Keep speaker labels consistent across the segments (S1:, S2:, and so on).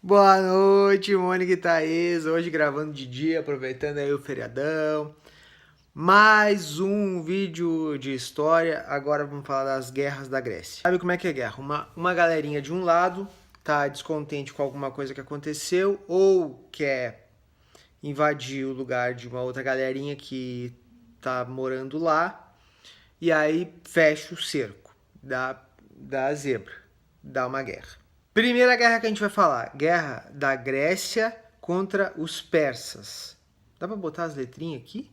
S1: Boa noite, Mônica e Thaís. Hoje gravando de dia, aproveitando aí o feriadão. Mais um vídeo de história. Agora vamos falar das guerras da Grécia. Sabe como é que é guerra? Uma galerinha de um lado tá descontente com alguma coisa que aconteceu ou quer invadir o lugar de uma outra galerinha que tá morando lá e aí fecha o cerco da zebra, dá uma guerra. Primeira guerra que a gente vai falar, guerra da Grécia contra os persas. Dá pra botar as letrinhas aqui?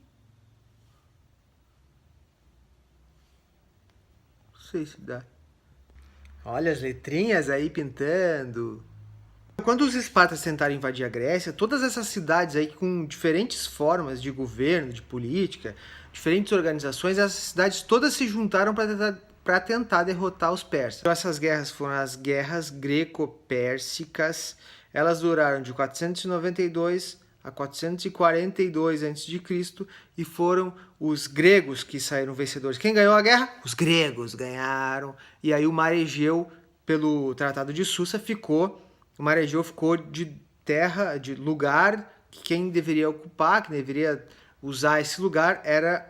S1: Não sei se dá. Olha as letrinhas aí pintando. Quando os espartas tentaram invadir a Grécia, todas essas cidades aí com diferentes formas de governo, de política, diferentes organizações, essas cidades todas se juntaram para tentar derrotar os persas. Então essas guerras foram as guerras greco-pérsicas. Elas duraram de 492 a 442 a.C. e foram os gregos que saíram vencedores. Quem ganhou a guerra? Os gregos ganharam. E aí o mar Egeu, pelo Tratado de Susa, o mar Egeu ficou de terra, de lugar que quem deveria ocupar, que deveria usar esse lugar eram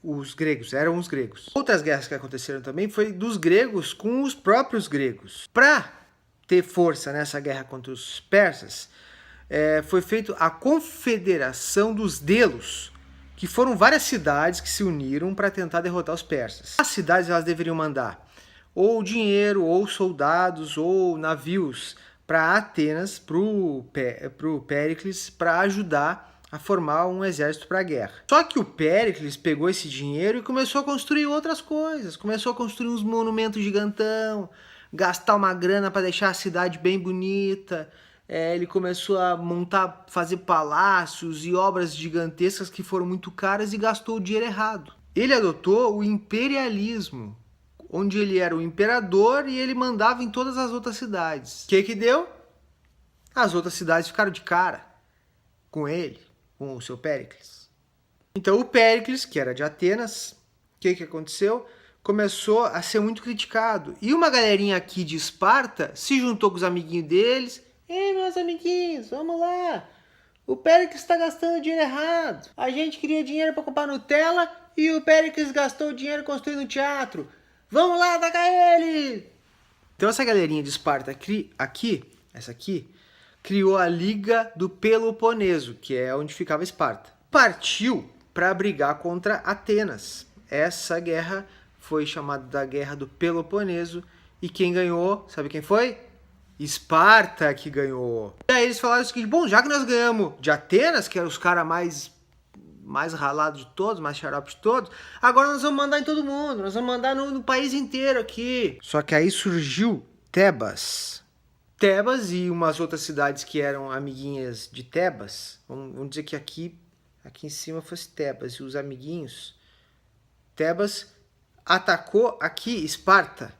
S1: os gregos. Outras guerras que aconteceram também foi dos gregos com os próprios gregos. Para ter força nessa guerra contra os persas, foi feita a Confederação dos Delos, que foram várias cidades que se uniram para tentar derrotar os persas. As cidades elas deveriam mandar ou dinheiro, ou soldados, ou navios para Atenas, para o Péricles, para ajudar a formar um exército para a guerra. Só que o Péricles pegou esse dinheiro e começou a construir outras coisas. Começou a construir uns monumentos gigantão, gastar uma grana para deixar a cidade bem bonita. Ele começou a fazer palácios e obras gigantescas que foram muito caras e gastou o dinheiro errado. Ele adotou o imperialismo, onde ele era o imperador e ele mandava em todas as outras cidades. O que deu? As outras cidades ficaram de cara com ele, com o seu Péricles. Então o Péricles, que era de Atenas, o que aconteceu? Começou a ser muito criticado. E uma galerinha aqui de Esparta se juntou com os amiguinhos deles. Ei, meus amiguinhos, vamos lá. O Péricles está gastando dinheiro errado. A gente queria dinheiro para comprar Nutella e o Péricles gastou dinheiro construindo teatro. Vamos lá, atacar ele! Então essa galerinha de Esparta essa aqui, criou a Liga do Peloponeso, que é onde ficava Esparta. Partiu para brigar contra Atenas. Essa guerra foi chamada da Guerra do Peloponeso. E quem ganhou, sabe quem foi? Esparta que ganhou. E aí eles falaram o seguinte, bom, já que nós ganhamos de Atenas, que eram os caras mais ralados de todos, mais xarope de todos, agora nós vamos mandar em todo mundo, nós vamos mandar no país inteiro aqui. Só que aí surgiu Tebas. Tebas e umas outras cidades que eram amiguinhas de Tebas, vamos dizer que aqui em cima fosse Tebas e os amiguinhos, Tebas atacou aqui Esparta.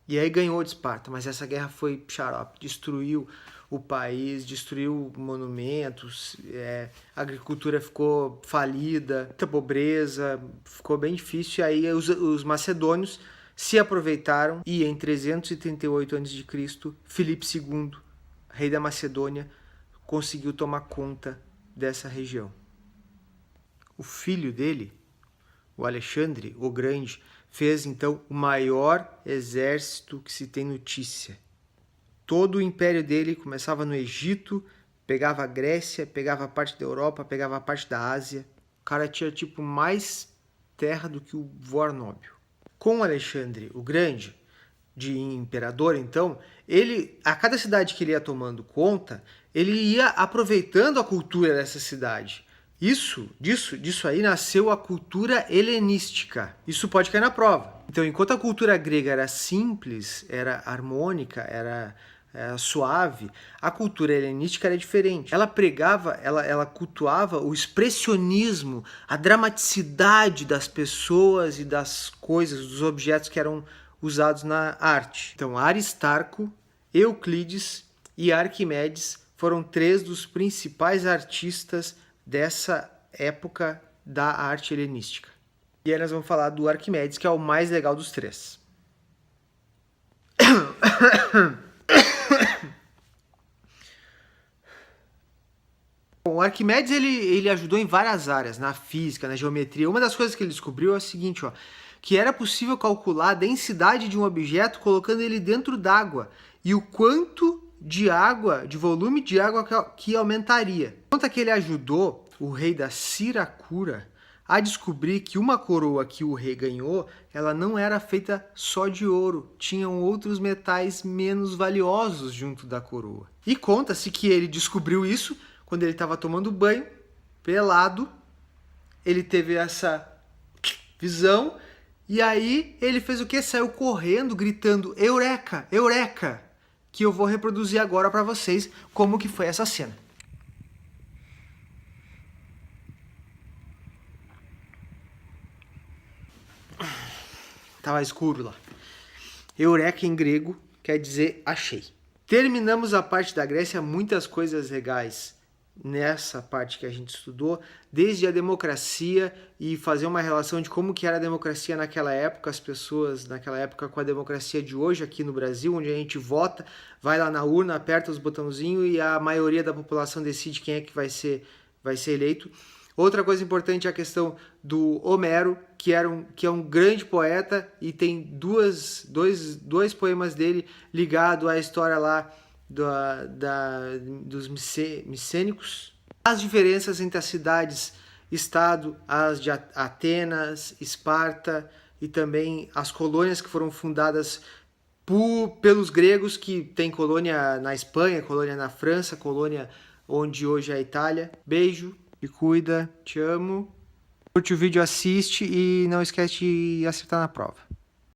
S1: E aí ganhou de Esparta, mas essa guerra foi xarope, destruiu o país, destruiu monumentos, a agricultura ficou falida, muita pobreza, ficou bem difícil. E aí os macedônios se aproveitaram e em 338 a.C., Filipe II, rei da Macedônia, conseguiu tomar conta dessa região. O filho dele, o Alexandre, o Grande, fez então o maior exército que se tem notícia. Todo o império dele começava no Egito, pegava a Grécia, pegava parte da Europa, pegava a parte da Ásia. O cara tinha tipo mais terra do que o Vornóbio. Com Alexandre o Grande, de imperador então, ele, a cada cidade que ele ia tomando conta, ele ia aproveitando a cultura dessa cidade. Disso aí nasceu a cultura helenística. Isso pode cair na prova. Então, enquanto a cultura grega era simples, era harmônica, era suave, a cultura helenística era diferente. Ela pregava, ela cultuava o expressionismo, a dramaticidade das pessoas e das coisas, dos objetos que eram usados na arte. Então, Aristarco, Euclides e Arquimedes foram três dos principais artistas dessa época da arte helenística. E aí nós vamos falar do Arquimedes, que é o mais legal dos três. Bom, o Arquimedes ele ajudou em várias áreas, na física, na geometria. Uma das coisas que ele descobriu é o seguinte, ó, que era possível calcular a densidade de um objeto colocando ele dentro d'água e o quanto de água, de volume de água que aumentaria. Conta que ele ajudou o rei da Siracura a descobrir que uma coroa que o rei ganhou, ela não era feita só de ouro, tinham outros metais menos valiosos junto da coroa. E conta-se que ele descobriu isso quando ele estava tomando banho, pelado, ele teve essa visão, e aí ele fez o quê? Saiu correndo, gritando, Eureka, Eureka, que eu vou reproduzir agora para vocês como que foi essa cena. Tava escuro lá. Eureka em grego quer dizer achei. Terminamos a parte da Grécia, muitas coisas legais nessa parte que a gente estudou, desde a democracia e fazer uma relação de como que era a democracia naquela época, as pessoas naquela época com a democracia de hoje aqui no Brasil, onde a gente vota, vai lá na urna, aperta os botãozinhos e a maioria da população decide quem é que vai ser eleito. Outra coisa importante é a questão do Homero, que é um grande poeta e tem dois poemas dele ligados à história lá dos micênicos. As diferenças entre as cidades-estado, as de Atenas, Esparta e também as colônias que foram fundadas pelos gregos, que tem colônia na Espanha, colônia na França, colônia onde hoje é a Itália. Beijo. Te cuida, te amo. Curte o vídeo, assiste e não esquece de acertar na prova.